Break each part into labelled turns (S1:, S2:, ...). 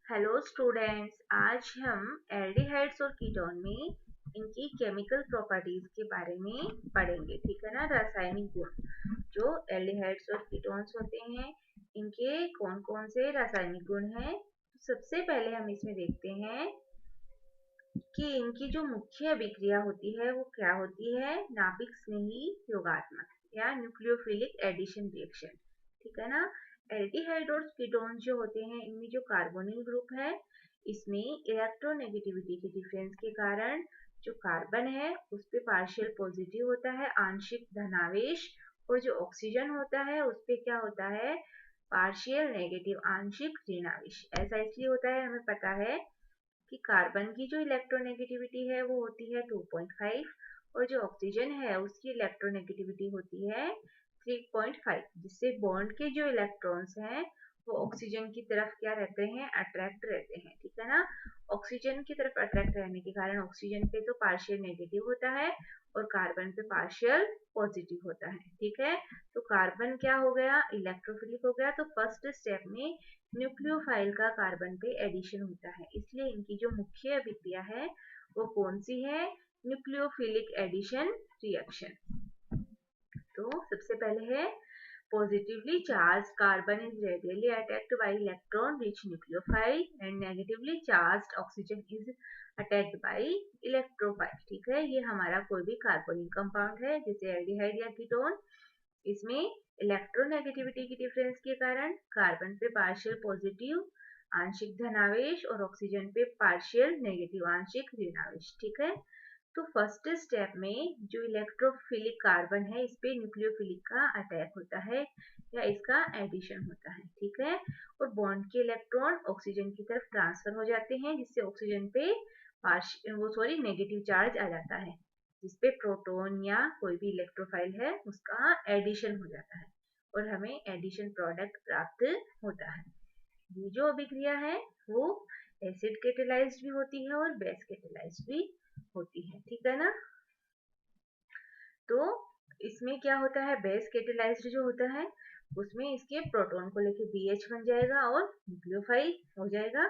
S1: Hello students, आज हम aldehydes और कीटोन में इनकी केमिकल प्रॉपर्टीज के बारे में पढ़ेंगे। ठीक है ना। रासायनिक गुण जो एल्डिहाइड्स और कीटोन्स होते हैं, इनके कौन कौन से रासायनिक गुण हैं। तो सबसे पहले हम इसमें देखते हैं कि इनकी जो मुख्य अभिक्रिया होती है वो क्या होती है। नाभिक स्नेही योगात्मक या न्यूक्लियोफिलिक एडिशन रिएक्शन। ठीक है ना। एल्डिहाइड और कीटोन जो होते हैं, इनमें जो कार्बोनिल ग्रुप है, इसमें इलेक्ट्रोनेगेटिविटी के डिफरेंस के कारण जो कार्बन है उस पे पार्शियल पॉजिटिव होता है, आंशिक धनावेश, और जो ऑक्सीजन होता है उस पे क्या होता है, पार्शियल नेगेटिव, आंशिक ऋणावेश। ऐसा इसलिए होता है, हमें पता है कि कार्बन की जो इलेक्ट्रोनेगेटिविटी है वो होती है 2.5, और जो ऑक्सीजन है उसकी इलेक्ट्रोनेगेटिविटी होती है 3.5, जिससे बॉन्ड के जो इलेक्ट्रॉन्स हैं वो ऑक्सीजन की तरफ क्या रहते हैं, अट्रैक्ट रहते हैं। ठीक है ना। ऑक्सीजन की तरफ अट्रैक्ट रहने के कारण ऑक्सीजन पे तो पार्शियल नेगेटिव होता है और कार्बन पे पार्शियल पॉजिटिव होता है। ठीक है। तो कार्बन क्या हो गया, इलेक्ट्रोफिलिक हो गया। तो फर्स्ट स्टेप में न्यूक्लियोफाइल का कार्बन पे एडिशन होता है, इसलिए इनकी जो मुख्य अभिक्रिया है वो कौन सी है, न्यूक्लियोफिलिक एडिशन रिएक्शन। तो सबसे पहले है positively charged carbon is radially attacked by electron rich nucleophile and negatively charged oxygen is attacked by electrophile। ठीक है। ये हमारा कोई भी कार्बोनिक कंपाउंड है, जैसे एल्डिहाइड या कीटोन, इसमें इलेक्ट्रोनेगेटिविटी की डिफरेंस के कारण कार्बन पे पार्शियल पॉजिटिव आंशिक धनावेश और ऑक्सीजन पे पार्शियल नेगेटिव आंशिक ऋणावेश। ठीक है। तो फर्स्ट स्टेप में जो इलेक्ट्रोफिलिक कार्बन है, इस पे न्यूक्लियोफिलिक का अटैक होता है या इसका एडिशन होता है। ठीक है। और बॉन्ड के इलेक्ट्रॉन ऑक्सीजन की तरफ ट्रांसफर हो जाते हैं, जिससे ऑक्सीजन पे नेगेटिव चार्ज आ जाता है, जिसपे प्रोटॉन या कोई भी इलेक्ट्रोफाइल है उसका एडिशन हो जाता है और हमें एडिशन प्रोडक्ट प्राप्त होता है। ये जो अभिक्रिया है वो एसिड केटेलाइज्ड भी होती है और बेस केटेलाइज्ड भी होती है। ठीक है ना। तो इसमें क्या होता है, बेस केटेलाइज्ड जो होता है उसमें इसके प्रोटॉन को लेके BH बन जाएगा और न्यूक्लियोफाइल हो जाएगा।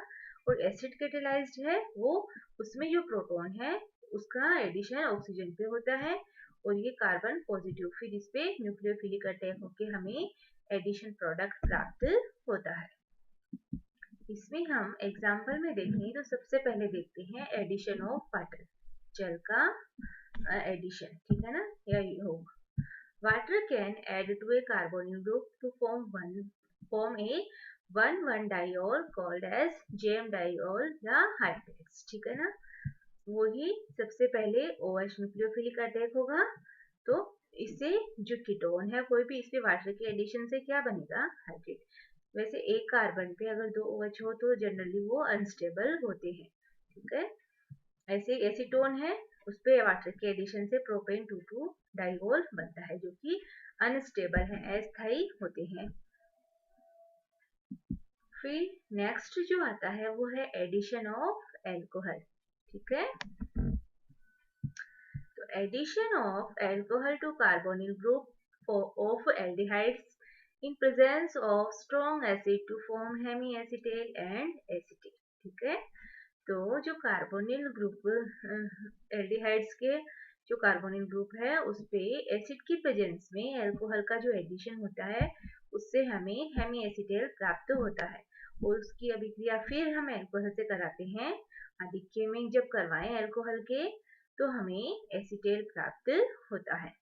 S1: और एसिड केटेलाइज्ड है वो, उसमें जो प्रोटॉन है उसका एडिशन ऑक्सीजन पे होता है और ये कार्बन पॉजिटिव, फिर इस पे न्यूक्लियोफिलिक अटैक होके हमें एडिशन प्रोडक्ट प्राप्त होता है। इसमें हम एग्जाम्पल में देखें तो सबसे पहले देखते हैं एडिशन ऑफ वाटर, जल का एडिशन। ठीक है ना, या योग। Water can add to a carbonyl group to form a 1,1 diol called as JM diol या हाइड्रेट्स। ठीक है ना। वही सबसे पहले OH न्यूक्लियोफिलिक अटैक होगा, तो इससे जो कीटोन है कोई भी, इससे वाटर के एडिशन से क्या बनेगा, हाइड्रेट। वैसे एक कार्बन पे अगर 2 OH हो तो जनरली वो अनस्टेबल होते हैं। ठीक है। ऐसे एसीटोन है, उस पे वाटर के एडिशन से प्रोपेन 2,2 डाइऑल बनता है, जो कि अनस्टेबल है, अस्थायी होते हैं। फिर नेक्स्ट जो आता है वो है एडिशन ऑफ एल्कोहल। ठीक है। तो addition of alcohol to carbonyl group of aldehydes in presence of strong acid to form hemiacetal and acetate। ठीक है। तो जो कार्बोनिल ग्रुप एल्डिहाइड्स के जो कार्बोनिल ग्रुप है उस पे एसिड की प्रेजेंस में एल्कोहल का जो एडिशन होता है उससे हमें हेमीएसिटेल प्राप्त होता है, और उसकी अभिक्रिया फिर हम एल्कोहल से कराते हैं। आधिक्य में जब करवाएं एल्कोहल के तो हमें एसिटेल प्राप्त होता है।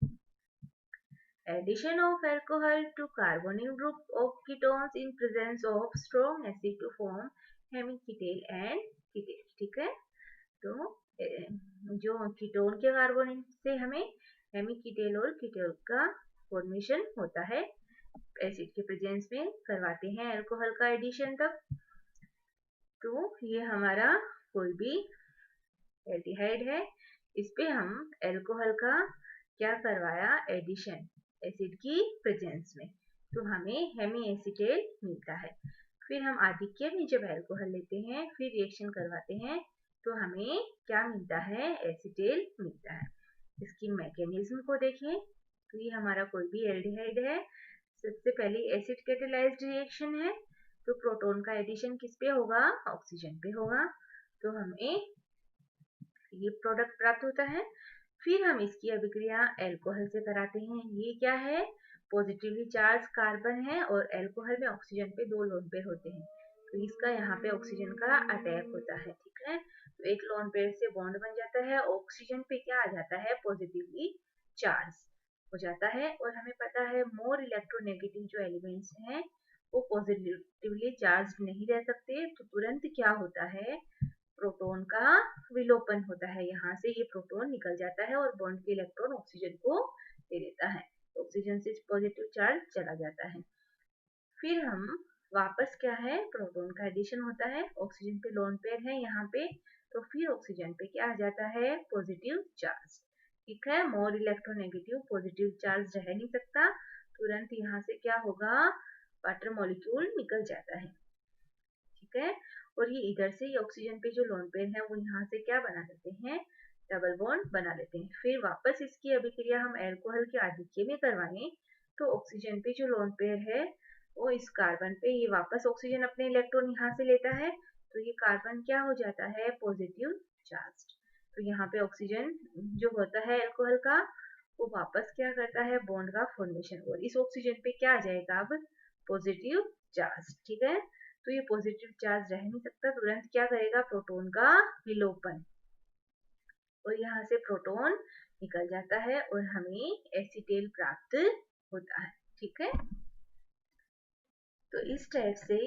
S1: Addition of alcohol to carbonyl group of ketones in presence of strong acid to form hemiketal and ketal। ठीक है। तो जो कीटोन के कार्बोनिल से हमें हेमिकीटेल और कीटोल का फॉर्मेशन होता है, एसिड के प्रेजेंस में करवाते हैं अल्कोहल का एडिशन तब। तो ये हमारा कोई भी एल्डिहाइड है, इस पे हम एल्कोहल का क्या करवाया, एडिशन, एसिड की प्रेजेंस में, तो हमें हेमीएसिटेल मिलता है। फिर हम आधिक्य में जब एल्कोहल लेते हैं फिर रिएक्शन करवाते हैं तो हमें क्या मिलता है, एसिटेल मिलता है। इसकी मैकेनिज्म को देखें तो ये हमारा कोई भी एल्डिहाइड है, सबसे पहले एसिड कैटेलाइज्ड रिएक्शन है, तो प्रोटॉन का एडिशन किस पे होगा, ऑक्सीजन पे होगा, तो हमें ये प्रोडक्ट प्राप्त होता है। फिर हम इसकी अभिक्रिया अल्कोहल से कराते हैं। ये क्या है, पॉजिटिवली चार्ज कार्बन है और अल्कोहल में ऑक्सीजन पे 2 लोन पेयर होते हैं, तो इसका यहाँ पे ऑक्सीजन का अटैक होता है, ठीक है। तो एक लोन पेयर से बॉन्ड बन जाता है, ऑक्सीजन पे क्या आ जाता है, पॉजिटिवली चार्ज हो जाता है। और हमें पता है मोर इलेक्ट्रोनेगेटिव जो एलिमेंट्स हैं वो पॉजिटिवली चार्ज नहीं रह सकते, तो तुरंत क्या होता है, प्रोटॉन का विलोपन होता है। यहाँ से ये प्रोटॉन निकल जाता है और बॉन्ड के इलेक्ट्रॉन ऑक्सीजन को दे देता है, ऑक्सीजन से पॉजिटिव चार्ज चला जाता है। फिर हम वापस क्या है, प्रोटॉन का एडिशन होता है, ऑक्सीजन पे लोन पेयर है यहाँ पे, तो फिर ऑक्सीजन पे क्या आ जाता है, पॉजिटिव चार्ज, ठीक है। मोर इलेक्ट्रोनेगेटिव पॉजिटिव चार्ज रह नहीं सकता, तुरंत यहाँ से क्या होगा, वाटर मॉलिक्यूल निकल जाता है, ठीक है। और ये इधर से ये ऑक्सीजन पे जो लोन पेयर है वो यहाँ से क्या बना लेते हैं, डबल बॉन्ड बना लेते हैं। फिर वापस इसकी अभिक्रिया हम अल्कोहल के आधिक्य में करवाएं, तो ऑक्सीजन पे जो लोन पेयर है वो इस कार्बन पे, ये वापस ऑक्सीजन अपने इलेक्ट्रॉन यहाँ से लेता है, तो ये कार्बन क्या हो जाता है, पॉजिटिव चार्ज। तो यहाँ पे ऑक्सीजन जो होता है अल्कोहल का, वो वापस क्या करता है, बॉन्ड का फॉर्मेशन, और इस ऑक्सीजन पे क्या आ जाएगा अब, पॉजिटिव चार्ज, ठीक है। तो ये पॉजिटिव चार्ज रह नहीं सकता, तुरंत क्या करेगा, प्रोटॉन का विलोपन, और यहाँ से प्रोटॉन निकल जाता है और हमें एसीटेल प्राप्त होता है, ठीक है। तो इस टाइप से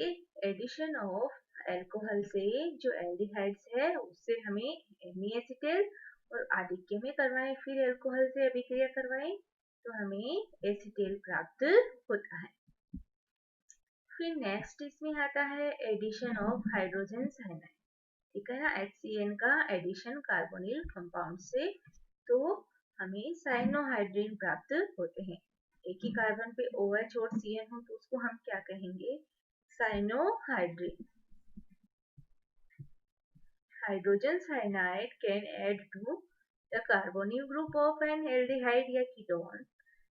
S1: एडिशन ऑफ अल्कोहल से जो एल्डिहाइड्स है उससे हमें एसीटेल और आधिक्य में करवाएं, फिर अल्कोहल से अभिक्रिया करवाएं तो हमें एसीटेल प्राप्त होता है। फिर नेक्स्ट इसमें आता है एडिशन ऑफ हाइड्रोजन साइनाइड, ठीक है ना, HCN का एडिशन कार्बोनिल कंपाउंड से, तो हमें साइनोहाइड्रिन प्राप्त होते हैं। एक ही कार्बन पे OH और CN हो तो उसको हम क्या कहेंगे, cyanohydrin. Hydrogen cyanide can add to the carbonyl group of an aldehyde या कीटोन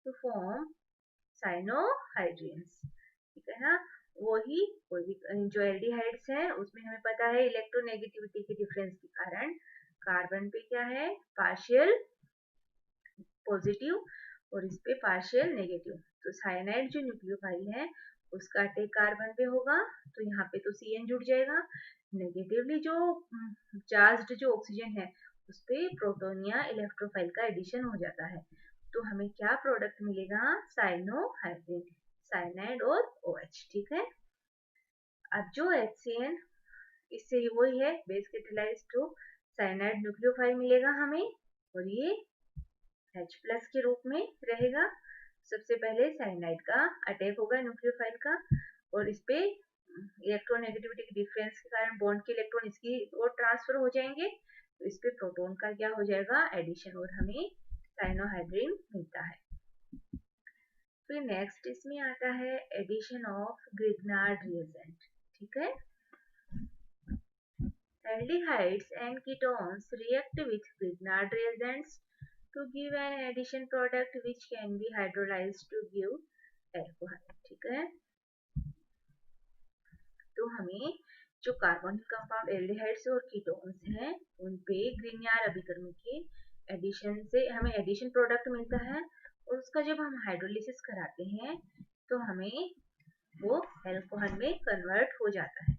S1: टू फॉर्म साइनोहाइड्रिन्स, ठीक है ना। वही कोई भी जो एल्डिहाइड्स है उसमें हमें पता है इलेक्ट्रोनेगेटिविटी के डिफरेंस के कारण कार्बन पे क्या है, पार्शियल पॉजिटिव और इस पे पार्शियल नेगेटिव, तो साइनाइड जो न्यूक्लियोफाइल है उसका अटैक कार्बन पे होगा, तो यहाँ पे तो CN जुड़ जाएगा, नेगेटिवली जो चार्ज्ड जो ऑक्सीजन है उस पे प्रोटॉन या इलेक्ट्रोफाइल का एडिशन हो जाता है, तो हमें क्या प्रोडक्ट मिलेगा, साइनोहाइड्रिन, साइनाइड और OH, ठीक है। अब जो HCN इससे वही है base catalysed to cyanide nucleophile मिलेगा हमें, और ये H प्लस के रूप में रहेगा। सबसे पहले साइनाइड का अटैक होगा न्यूक्लियोफाइल का, और इस पे इलेक्ट्रोनेगेटिविटी के डिफरेंस के कारण बॉन्ड के इलेक्ट्रॉन इसकी ओर ट्रांसफर हो जाएंगे, तो इस पे प्रोटॉन का क्या हो जाएगा, एडिशन, और हमें साइनोहाइड्रिन मिलता है। फिर नेक्स्ट इसमें आता है एडिशन ऑफ ग्रिग्नार्ड रिएजेंट, ठीक है। Aldehydes and ketones react with Grignard reagents to give an addition product which can be hydrolyzed to give alcohol, ठीक है। तो हमें जो कार्बोनिक कंपाउंड एल्डिहाइड्स और कीटोन्स हैं उन पे ग्रिग्नार्ड अभिकर्म के एडिशन से हमें एडिशन प्रोडक्ट मिलता है, और उसका जब हम हाइड्रोलिसिस कराते हैं तो हमें वो अल्कोहल में कन्वर्ट हो जाता है।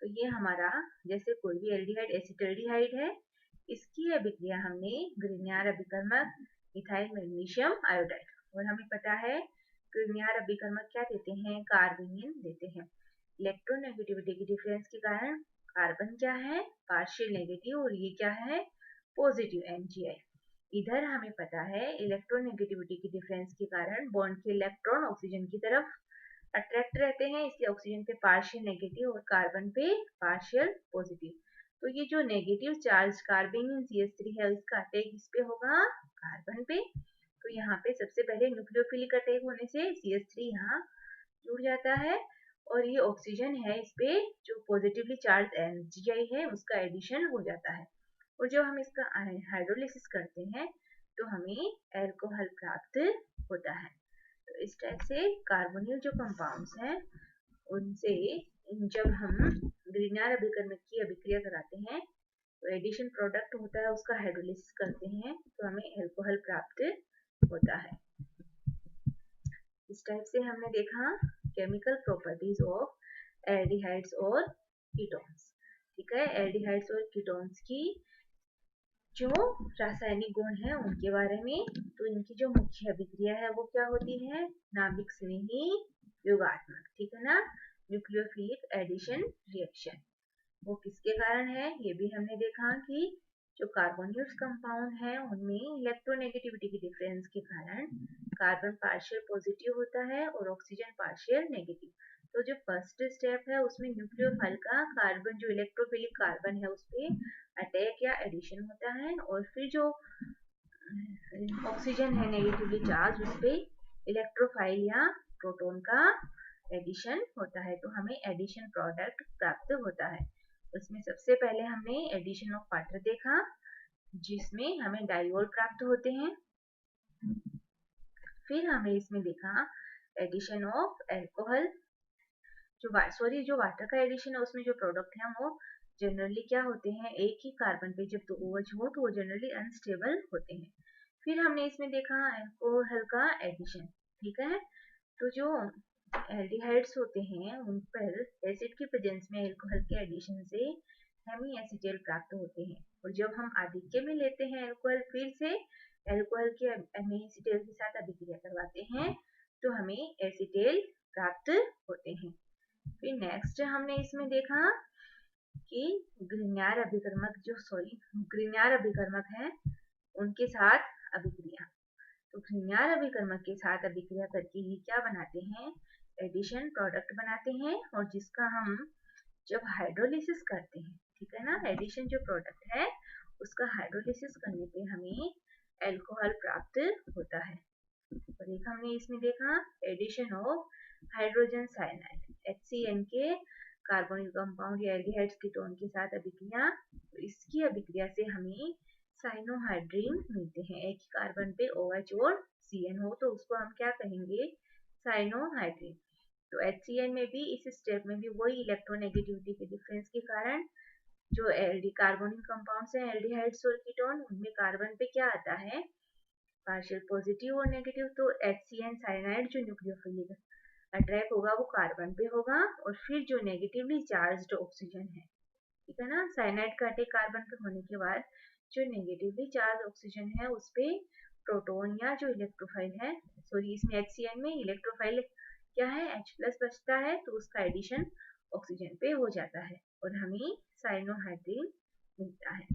S1: तो ये हमारा जैसे कोई भी एल्डिहाइड एसिटल्डिहाइड है, इसकी अभिक्रिया हमने ग्रिग्नार्ड अभिकर्मक इथाइल मैग्नीशियम आयोडाइड, और हमें पता है ग्रिग्नार्ड अभिकर्मक क्या देते हैं, कार्बेनियन देते हैं। इलेक्ट्रोनेगेटिविटी के डिफरेंस के कारण कार्बन क्या है, पार्शियल नेगेटिव, और ये क्या है, पॉजिटिव MgI। इधर हमें पता है इलेक्ट्रोनेगेटिविटी के डिफरेंस के कारण बॉन्ड के इलेक्ट्रॉन ऑक्सीजन की तरफ अट्रैक्ट रहते हैं, इसलिए ऑक्सीजन पे पार्शियल नेगेटिव और कार्बन पे पार्शियल पॉजिटिव। तो ये जो नेगेटिव चार्ज कार्बेनियन CH3 है इसका अटैक इस पे होगा, कार्बन पे, तो यहाँ पे सबसे पहले न्यूक्लियोफिलिक अटैक होने से CH3 यहाँ जुड़ जाता है, और ये ऑक्सीजन है इस पे जो पॉजिटिवली चार्ज MgI है उसका एडिशन हो जाता है, और जब हम इसका हाइड्रोलिसिस करते हैं तो हमें अल्कोहल प्राप्त होता है। तो इस टाइप से कार्बोनिल जो कंपाउंड्स हैं उनसे जब हम ग्रिग्नार अभिकर्मक की अभिक्रिया कराते हैं तो एडिशन प्रोडक्ट होता है उसका हाइड्रोलिसिस करते हैं तो हमें अल्कोहल प्राप्त होता है। इस टाइप से हमने देखा केमिकल प्रॉपर्टीज ऑफ एल्डिहाइड्स और कीटोन्स। ठीक है, एल्डिहाइड्स और कीटोन्स की जो रासायनिक गुण है उनके बारे में। तो इनकी जो मुख्य अभिक्रिया है वो क्या होती है, नाभिक स्नेही योगात्मक, ठीक है ना, न्यूक्लियोफिलिक एडिशन रिएक्शन। वो किसके कारण है, ये भी हमने देखा कि जो कार्बोनिल्स कंपाउंड है उनमें इलेक्ट्रोनेगेटिविटी की डिफरेंस के कारण कार्बन पार्शियल पॉजिटिव होता है और ऑक्सीजन पार्शियल नेगेटिव। तो जो फर्स्ट स्टेप है उसमें न्यूक्लियोफाइल का कार्बन जो इलेक्ट्रोफिलिक कार्बन है उस पे अटैक या एडिशन होता है और फिर जो ऑक्सीजन है नेगेटिवली चार्ज उस पे इलेक्ट्रोफाइल या प्रोटॉन का एडिशन होता है तो हमें एडिशन प्रोडक्ट प्राप्त होता है। उसमें सबसे पहले हमने एडिशन ऑफ वाटर देखा जिसमें हमें डाइओल प्राप्त होते हैं। फिर हमें इसमें देखा एडिशन ऑफ अल्कोहल, जो वाटर का एडिशन है उसमें जो प्रोडक्ट है वो जनरली क्या होते हैं, एक ही कार्बन पे जब दो OH हो तो वो जनरली अनस्टेबल होते हैं। फिर हमने इसमें देखा अल्कोहल का एडिशन। ठीक है, तो जो एल्डिहाइड्स होते हैं उन पर एसिड की प्रेजेंस में अल्कोहल के एडिशन से हेमी एसिटेल प्राप्त होते हैं और जब हम आधिक्य में लेते हैं अल्कोहल फिर से अल्कोहल के हेमी एसिटेल के साथ अभिक्रिया करवाते हैं तो हमें एसिटेल प्राप्त होते हैं। फिर नेक्स्ट हमने इसमें देखा कि ग्रिग्नार अभिकर्मक है उनके साथ अभिक्रिया। तो ग्रिग्नार अभिकर्मक के साथ अभिक्रिया करके ही क्या बनाते हैं, एडिशन प्रोडक्ट बनाते हैं और जिसका हम जब हाइड्रोलिसिस करते हैं, ठीक है ना, एडिशन जो प्रोडक्ट है उसका हाइड्रोलिसिस करने पे हमें अल्कोहल प्राप्त होता है। और एक हमने इसमें देखा addition of hydrogen cyanide HCN के कार्बोनिल कंपाउंड या एल्डिहाइड्स कीटोन के साथ अभिक्रिया। तो इसकी अभिक्रिया से हमें साइनोहाइड्रीन मिलते हैं। एक कार्बन पे OH और CN हो तो उसको हम क्या कहेंगे, साइनोहाइड्रीन। तो HCN में भी इस स्टेप में भी वही इलेक्ट्रोनेगेटिविटी के डिफरेंस के कारण जो कार्बोनिल कंपाउंड्स हैं एल्डिहाइड्स और कीटोन उनमें कार्बन पे क्या आता है, पार्शियल पॉजिटिव और नेगेटिव। तो HCN साइनाइड जो न्यूक्लियोफिलिक अट्रैक्ट होगा वो कार्बन पे होगा और फिर जो नेगेटिवली चार्ज्ड ऑक्सीजन है, ठीक है ना, साइनाइड का अटैक कार्बन पे होने के बाद जो नेगेटिवली चार्ज ऑक्सीजन है उस पे प्रोटॉन या जो इलेक्ट्रोफाइल है, सॉरी इसमें HCN में इलेक्ट्रोफाइल क्या है H+ बचता है तो उसका एडिशन ऑक्सीजन पे हो जाता है और हमें साइनोहाइड्रीन मिलता है।